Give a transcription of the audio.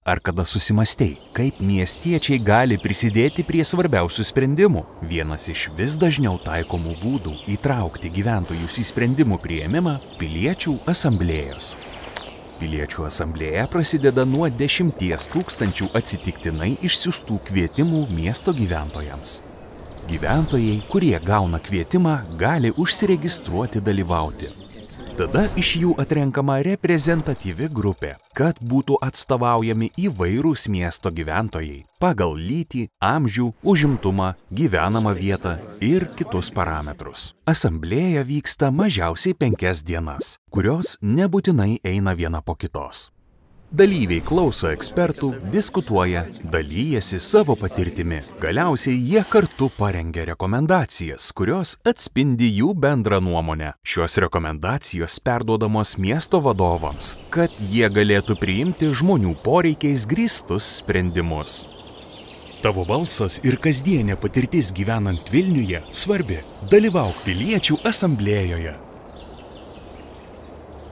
Ar kada susimastei, kaip miestiečiai gali prisidėti prie svarbiausių sprendimų? Vienas iš vis dažniau taikomų būdų įtraukti gyventojus į sprendimų priėmimą – piliečių asamblėjos. Piliečių asamblėja prasideda nuo 10 000 atsitiktinai išsiųstų kvietimų miesto gyventojams. Gyventojai, kurie gauna kvietimą, gali užsiregistruoti dalyvauti. Tada iš jų atrenkama reprezentatyvi grupė, kad būtų atstovaujami įvairūs miesto gyventojai pagal lytį, amžių, užimtumą, gyvenamą vietą ir kitus parametrus. Asamblėja vyksta mažiausiai 5 dienas, kurios nebūtinai eina viena po kitos. Dalyviai klauso ekspertų, diskutuoja, dalyjasi savo patirtimi. Galiausiai jie kartu parengia rekomendacijas, kurios atspindi jų bendrą nuomonę. Šios rekomendacijos perduodamos miesto vadovams, kad jie galėtų priimti žmonių poreikiais grįstus sprendimus. Tavo balsas ir kasdienė patirtis gyvenant Vilniuje svarbi. Dalyvauk piliečių asamblėjoje.